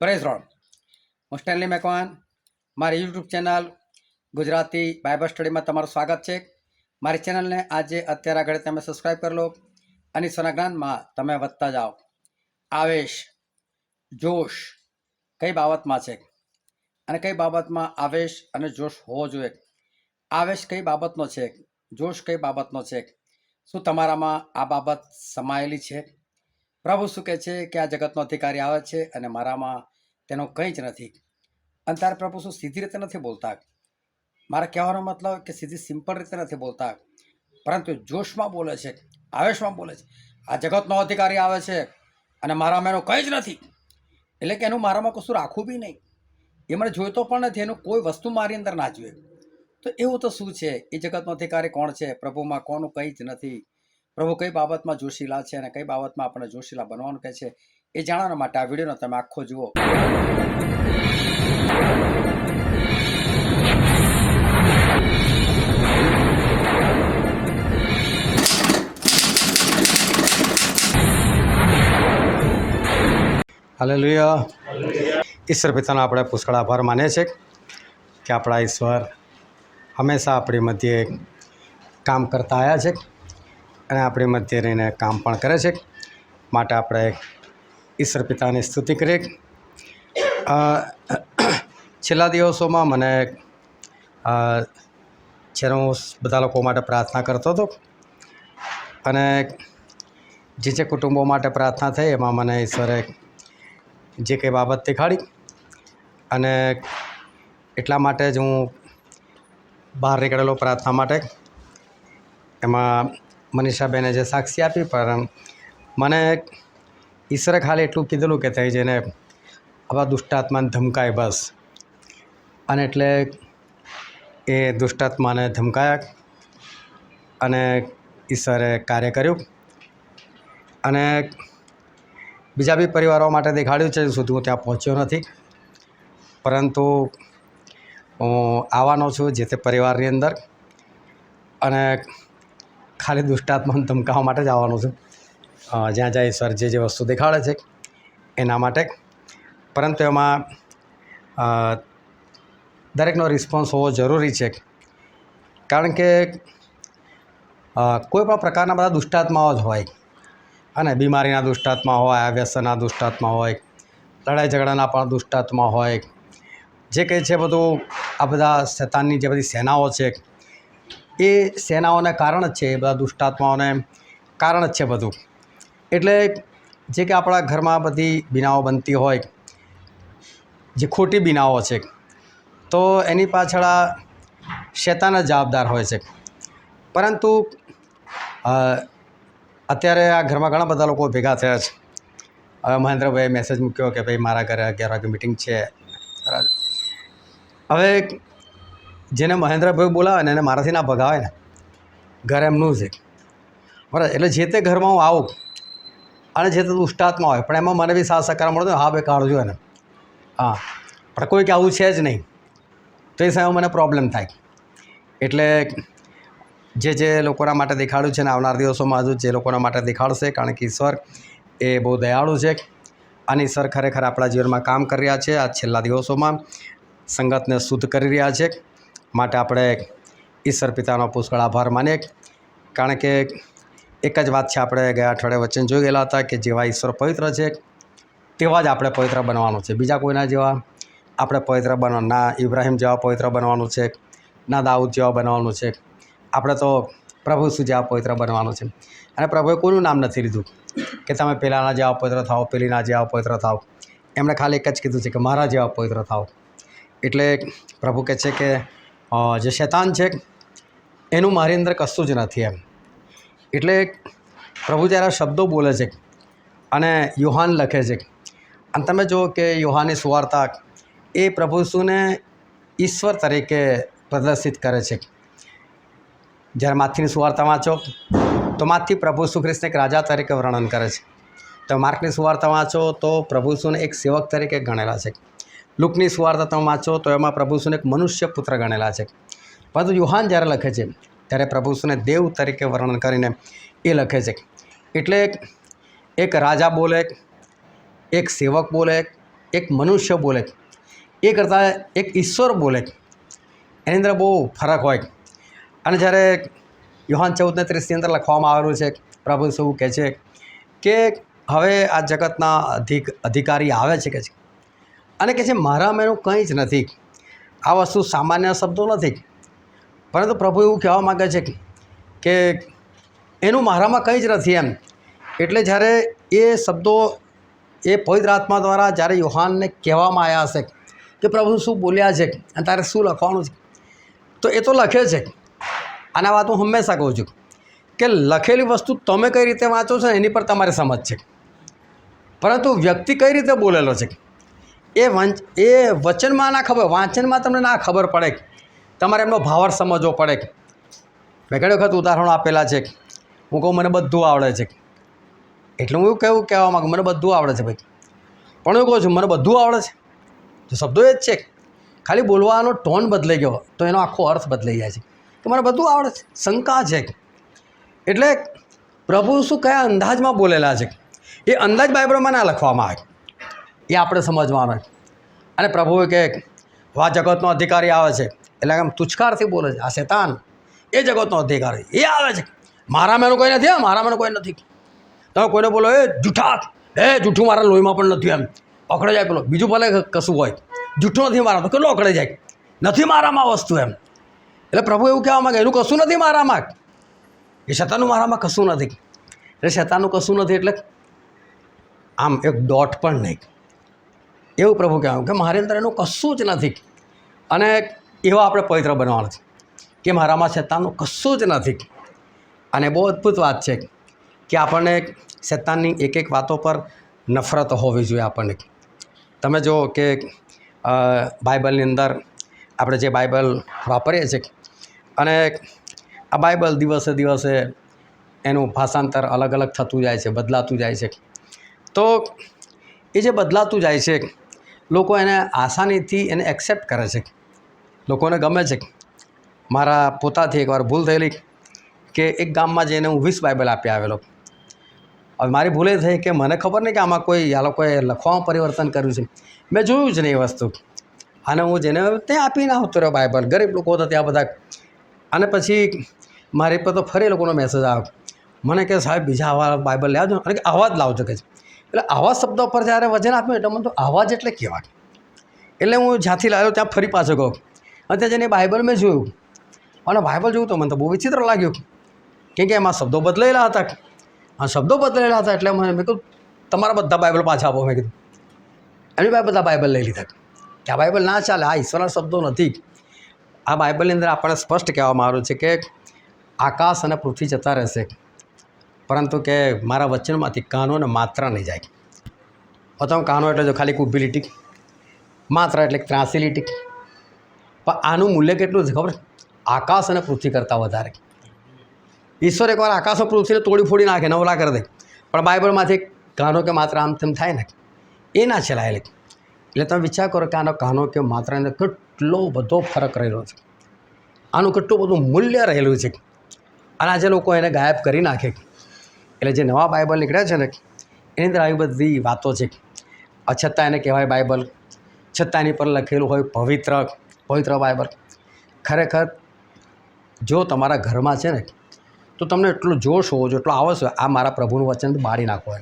Praise road હું Stanley Macwan મારી YouTube channel Gujarati Bible સ્ટડીમાં તમારું સ્વાગત છે। મારી ચેનલને આજે અત્યારે આગળ તમે સબસ્ક્રાઈબ કરી લો અને ઈશ્વરના જ્ઞાનમાં તમે વધતા જાઓ। આવેશ, જોશ કઈ બાબતમાં છે અને કઈ બાબતમાં આવેશ અને જોશ હોવો જોઈએ? આવેશ કઈ બાબતનો છે? જોશ કઈ બાબતનો છે? શું તમારામાં આ બાબત સમાયેલી છે? પ્રભુ શું કહે છે કે આ જગતનો અધિકારી આવે છે અને મારામાં તેનો કંઈ જ નથી। અને ત્યારે પ્રભુ શું સીધી રીતે નથી બોલતા? મારા કહેવાનો મતલબ કે સીધી સિમ્પલ રીતે નથી બોલતા, પરંતુ જોશમાં બોલે છે, આવેશમાં બોલે છે। આ જગતનો અધિકારી આવે છે અને મારામાં એનો કંઈ જ નથી, એટલે કે એનું મારામાં કશું રાખવું બી નહીં, એ મને જોઈતો પણ નથી, એનું કોઈ વસ્તુ મારી અંદર ના જોઈએ। તો એવું તો શું છે? એ જગતનો અધિકારી કોણ છે? પ્રભુમાં કોનું કંઈ જ નથી। પ્રભુ કઈ બાબતમાં જોશીલા છે અને કઈ બાબતમાં આપણે જોશીલા બનવાનું કહે છે, એ જાણવા માટે આ વિડીયોનો તમે આખો જુઓ। હાલેલુયા। ઈશ્વર પિતાનો આપણે પુષ્કળ આભાર માનીએ છીએ કે આપણા ઈશ્વર હંમેશા આપણી મધ્યે કામ કરતા આવ્યા છે અને આપણી મધ્યે રહીને કામ પણ કરે છે, માટે આપણે ઈશ્વર પિતાની સ્તુતિ કરીએ। છેલ્લા દિવસોમાં મને જ્યારે હું બધા લોકો માટે પ્રાર્થના કરતો હતો અને જે કુટુંબો માટે પ્રાર્થના થઈ એમાં મને ઈશ્વરે જે કંઈ બાબત દેખાડી અને એટલા માટે જ હું બહાર નીકળેલો પ્રાર્થના માટે। એમાં મનીષાબેને જે સાક્ષી આપી, પણ મને ઈશ્વરે ખાલી એટલું કીધેલું કે થઈ જઈને આવા દુષ્ટાત્માને ધમકાય બસ, અને એટલે એ દુષ્ટાત્માને ધમકાયા અને ઈશ્વરે કાર્ય કર્યું અને બીજા બી પરિવારો માટે દેખાડ્યું છે। સુધી હું ત્યાં પહોંચ્યો નથી, પરંતુ હું આવવાનો છું જે તે પરિવારની અંદર અને ખાલી દુષ્ટાત્માને ધમકાવવા માટે જ આવવાનો છું, જ્યાં જ્યાં ઈશ્વર જે વસ્તુ દેખાડે છે એના માટે। પરંતુ એમાં દરેકનો રિસ્પોન્સ હોવો જરૂરી છે, કારણ કે કોઈ પણ પ્રકારના બધા દુષ્ટાત્માઓ જ હોય, અને બીમારીના દુષ્ટાત્મા હોય, વ્યસનના દુષ્ટાત્મા હોય, લડાઈ ઝઘડાના પણ દુષ્ટાત્મા હોય, જે કંઈ છે બધું આ બધા શૈતાનની જે બધી સેનાઓ છે એ સેનાઓને કારણ જ છે, એ બધા દુષ્ટાત્માઓને કારણ જ છે બધું। એટલે જે કે આપણા ઘરમાં બધી બીનાઓ બનતી હોય, જે ખોટી બીનાઓ છે, તો એની પાછળ આ શૈતાન જ જવાબદાર હોય છે। પરંતુ અત્યારે આ ઘરમાં ઘણા બધા લોકો ભેગા થયા છે। હવે મહેન્દ્રભાઈએ મેસેજ મૂક્યો કે ભાઈ મારા ઘરે 11 વાગે મિટિંગ છે। હવે જેને મહેન્દ્રભાઈ બોલાવે ને એને મારાથી ના ભગાવે ને, ઘર એમનું છે, બરાબર। એટલે જે તે ઘરમાં હું આવું અને જે તે દુષ્ટાત્મા હોય, પણ એમાં મને બી સાથ સહકાર મળતો, હા ભાઈ કાઢજો એને, હા, પણ કોઈ કે આવું છે જ નહીં, તો એ સમયે મને પ્રોબ્લેમ થાય। એટલે જે લોકોના માટે દેખાડ્યું છે ને આવનાર દિવસોમાં હજુ જે લોકોના માટે દેખાડશે, કારણ કે ઈશ્વર એ બહુ દયાળુ છે અને ઈશ્વર ખરેખર આપણા જીવનમાં કામ કરી રહ્યા છે। આ છેલ્લા દિવસોમાં સંગતને શુદ્ધ કરી રહ્યા છે, માટે આપણે ઈશ્વર પિતાનો પુષ્કળ આભાર માનીએ। કારણ કે એક જ વાત છે, આપણે ગયા અઠવાડિયે વચન જોઈ ગયેલા હતા કે જેવા ઈશ્વર પવિત્ર છે તેવા જ આપણે પવિત્ર બનવાનું છે। બીજા કોઈના જેવા આપણે પવિત્ર બનવાનું ના, ઇબ્રાહિમ જેવા પવિત્ર બનવાનું છે, ના દાઉદ જેવા બનવાનું છે, આપણે તો પ્રભુ શું જેવા પવિત્ર બનવાનું છે। અને પ્રભુએ કોઈનું નામ નથી લીધું કે તમે પેલાના જેવા પવિત્ર થાઓ, પેલીના જેવા પવિત્ર થાઓ, એમણે ખાલી એક જ કીધું છે કે મારા જેવા પવિત્ર થાઓ। એટલે પ્રભુ કહે છે કે જે શૈતાન છે એનું મારી અંદર કશું જ નથી એમ। એટલે પ્રભુ જ્યારે શબ્દો બોલે છે અને યોહાન લખે છે, અને તમે જુઓ કે યોહાનની સુવાર્તા એ પ્રભુ શુંને ઈશ્વર તરીકે પ્રદર્શિત કરે છે। જ્યારે માથીની સુવાર્તા વાંચો તો માથી પ્રભુ ઈસુ ખ્રિસ્તને એક રાજા તરીકે વર્ણન કરે છે, તો માર્કની સુવાર્તા વાંચો તો પ્રભુ ઈસુને એક સેવક તરીકે ગણેલા છે, લુકની સુવાર્તા તમે વાંચો તો એમાં પ્રભુ ઈસુને એક મનુષ્ય પુત્ર ગણેલા છે। પરંતુ યોહાન જ્યારે લખે છે ત્યારે પ્રભુ ઈસુને દેવ તરીકે વર્ણન કરીને એ લખે છે। એટલે એક રાજા બોલે, એક સેવક બોલે, એક મનુષ્ય બોલે એ કરતાં એક ઈશ્વર બોલે એની અંદર બહુ ફરક હોય. અને જ્યારે યોહાન 14:30ની અંદર લખવામાં આવેલું છે, પ્રભુ શું કહે છે કે હવે આ જગતના અધિકારી આવે છે કે છે અને કહે છે મારામાં એનું કંઈ જ નથી. આ વસ્તુ સામાન્ય શબ્દો નથી, પરંતુ પ્રભુ એવું કહેવા માગે છે કે એનું મારામાં કંઈ જ નથી એમ. એટલે જ્યારે એ શબ્દો એ પવિત્ર આત્મા દ્વારા જ્યારે યોહાનને કહેવામાં આવ્યા હશે કે પ્રભુ શું બોલ્યા છે અને તારે શું લખવાનું છે, તો એ તો લખે છે. અને આ વાત હું હંમેશા કહું છું કે લખેલી વસ્તુ તમે કઈ રીતે વાંચો છો એની પર તમારે સમજ છે, પરંતુ વ્યક્તિ કઈ રીતે બોલેલો છે એ વચનમાં ના ખબર, વાંચનમાં તમને ના ખબર પડે. તમારે એમનો ભાવાર્થ સમજવો પડે. મેં ઘણી વખત ઉદાહરણો આપેલા છે. હું કહું મને બધું આવડે છે, એટલે હું એવું કહેવા માગું મને બધું આવડે છે ભાઈ, પણ હું કહું છું મને બધું આવડે છે તો શબ્દો એ જ છે, ખાલી બોલવાનો ટોન બદલાઈ ગયો તો એનો આખો અર્થ બદલાઈ જાય છે કે મને બધું આવડે છે. શંકા છે. એટલે પ્રભુ શું કયા અંદાજમાં બોલેલા છે એ અંદાજ બાઇબલમાં ના લખવામાં આવે, એ આપણે સમજવાનો. અને પ્રભુએ કહે આ જગતનો અધિકારી આવે છે એટલે આમ તુચ્છકારથી બોલે છે, આ શેતાન એ જગતનો અધિકારી એ આવે છે, મારામાં એનું કોઈ નથી, મારામાં કોઈ નથી. તમે કોઈને બોલો એ જૂઠા, જૂઠું મારા લોહીમાં પણ નથી એમ અકળે જાય. પેલો બીજું ભલે કશું હોય, જૂઠું નથી મારા તો કેટલો અકળે જાય, નથી મારામાં વસ્તુ એમ. એટલે પ્રભુ એવું કહેવા માગે એનું કશું નથી મારામાં, એ શેતાનનું મારામાં કશું નથી. એટલે શેતાનનું કશું નથી એટલે આમ એક ડોટ પણ નહીં, એવું પ્રભુ કહેવાનું કે મારી અંદર એનું કશું જ નથી. અને એવા આપણે પવિત્ર બનવાનું છે કે મારામાં શેતાનનું કશું જ નથી. અને બહુ અદ્ભુત વાત છે કે આપણને શેતાનની એક એક વાતો પર નફરત હોવી જોઈએ આપણને. તમે જુઓ કે બાઇબલની અંદર આપણે જે બાઇબલ વાપરીએ છીએ અને આ બાઇબલ દિવસે દિવસે એનું ભાષાંતર અલગ અલગ થતું જાય છે, બદલાતું જાય છે. તો એ જે બદલાતું જાય છે લોકો એને આસાનીથી એને એક્સેપ્ટ કરે છે, લોકોને ગમે છે. મારા પોતાથી એકવાર ભૂલ થયેલી કે એક ગામમાં જઈને હું 20 બાઇબલ આપી આવેલો. હવે મારી ભૂલ એ થઈ કે મને ખબર નહીં કે આમાં કોઈ આ લોકોએ લખવામાં પરિવર્તન કર્યું છે, મેં જોયું જ નહીં એ વસ્તુ. અને હું જેને ત્યાં આપીને આવતો રહ્યો બાઇબલ, ગરીબ લોકો હતા ત્યાં બધા. અને પછી મારી પર તો ફરી એ લોકોનો મેસેજ આવ્યો, મને કે સાહેબ બીજા આવા બાઇબલ લાવજો અને કે આવા જ લાવજો કે છે. એટલે આવા શબ્દો પર જ્યારે વજન આપ્યું એટલે મને તો આવા જ એટલે કહેવાય. એટલે હું જ્યાંથી લાવ્યો ત્યાં ફરી પાછો ગયો અને ત્યાં જઈને બાઇબલ મેં જોયું અને બાઇબલ જોયું તો મને તો બહુ વિચિત્ર લાગ્યું, કેમ કે એમાં શબ્દો બદલાયેલા હતા. આ શબ્દો બદલાયેલા હતા એટલે મેં કીધું તમારા બધા બાઇબલ પાછા આપો. મેં કીધું એમની બધા બાઇબલ લઈ લીધા કે આ બાઇબલ ના ચાલે, આ ઈશ્વરના શબ્દો નથી. આ બાઇબલની અંદર આપણને સ્પષ્ટ કહેવામાં આવ્યું છે કે આકાશ અને પૃથ્વી જતા રહેશે પરંતુ કે મારા વચનમાંથી કાનો અને માત્રા નહીં જાય. તમે કાનો એટલે જો ખાલી ઊભી લીટી, માત્રા એટલે 83 લીટી. પણ આનું મૂલ્ય કેટલું છે ખબર? આકાશ અને પૃથ્વી કરતાં વધારે. ઈશ્વર એકવાર આકાશ અને પૃથ્વીને તોડી ફોડી નાખે, નવલા કરી દે, પણ બાઇબલમાંથી કાનો કે માત્રા આમ તેમ થાય ને એ ના ચલાયેલી. એટલે તમે વિચાર કરો કે આનો કાનો કે માત્રાને કેટલો બધો ફરક રહેલો છે, આનું કેટલું બધું મૂલ્ય રહેલું છે. અને આજે લોકો એને ગાયબ કરી નાખે. એટલે જે નવા બાઇબલ નીકળ્યા છે ને એની અંદર આવી બધી વાતો છે. છતાં એને કહેવાય બાઇબલ, છતાં એની પર લખેલું હોય પવિત્ર બાઇબલ. ખરેખર જો તમારા ઘરમાં છે ને તો તમને એટલો જોશ હોવો જોઈએ, એટલો આવશ હોય, આ મારા પ્રભુનું વચન બાળી નાખો,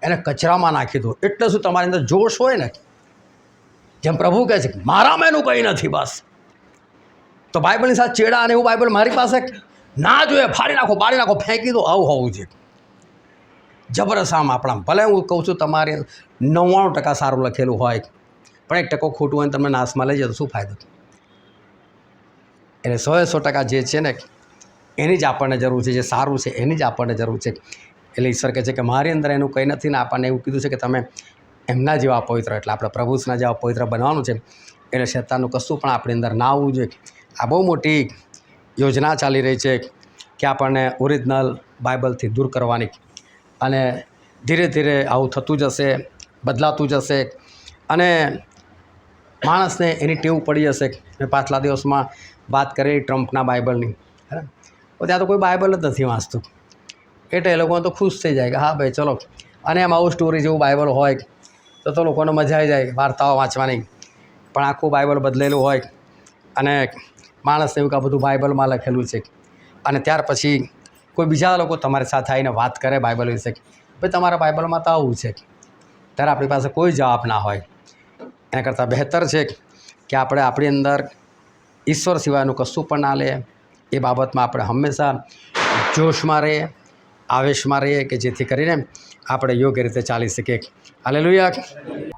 એને કચરામાં નાખી દો. એટલે શું તમારી અંદર જોશ હોય ને, જેમ પ્રભુ કહે છે મારામાં એનું કંઈ નથી બસ. તો બાઇબલની સાથે ચેડા અને એવું બાઇબલ મારી પાસે ના જોઈએ, ફાડી નાખો, બાળી નાખો, ફેંકી દો, આવું હોવું જોઈએ. જબરદસ્ત આમ આપણા ભલે હું કહું છું તમારે 99% સારું લખેલું હોય પણ 1% ખોટું હોય તમને નાશમાં લઈ જાય તો શું ફાયદો? એટલે 100% જે છે ને એની જ આપણને જરૂર છે, જે સારું છે એની જ આપણને જરૂર છે. એટલે ઈશ્વર કહે છે કે મારી અંદર એનું કંઈ નથી ને આપણને એવું કીધું છે કે તમે એમના જેવા પવિત્ર, એટલે આપણે પ્રભુના જેવા પવિત્ર બનવાનું છે. એટલે શેતાનનું કશું પણ આપણી અંદર ના આવવું જોઈએ. આ બહુ મોટી યોજના ચાલી રહી છે કે આપણને ઓરિજિનલ બાઇબલથી દૂર કરવાની. અને ધીરે ધીરે આવું થતું જશે, બદલાતું જશે અને માણસને એની ટેવ પડી જશે. મેં પાછલા દિવસમાં વાત કરી ટ્રમ્પના બાઇબલની, બરાબર? તો ત્યાં તો કોઈ બાઇબલ જ નથી વાંચતું, એટલે એ લોકો તો ખુશ થઈ જાય કે હા ભાઈ ચલો. અને એમાં આવું સ્ટોરી જેવું બાઇબલ હોય તો લોકોને મજા આવી જાય વાર્તાઓ વાંચવાની. પણ આખું બાઇબલ બદલેલું હોય અને માણસને એવું કે આ બધું બાઇબલમાં લખેલું છે, અને ત્યાર પછી કોઈ બીજા લોકો તમારી સાથે આવીને વાત કરે બાઇબલ વિશે, ભાઈ તમારા બાઇબલમાં તો આવું છે, ત્યારે આપણી પાસે કોઈ જવાબ ના હોય. એના કરતાં બહેતર છે કે આપણે આપણી અંદર ઈશ્વર સિવાયનું કશું પણ ના લે. એ બાબતમાં આપણે હંમેશા જોશમાં રહીએ, આવેશમાં રહીએ, કે જેથી કરીને આપણે યોગ્ય રીતે ચાલી શકીએ. હાલેલુયા.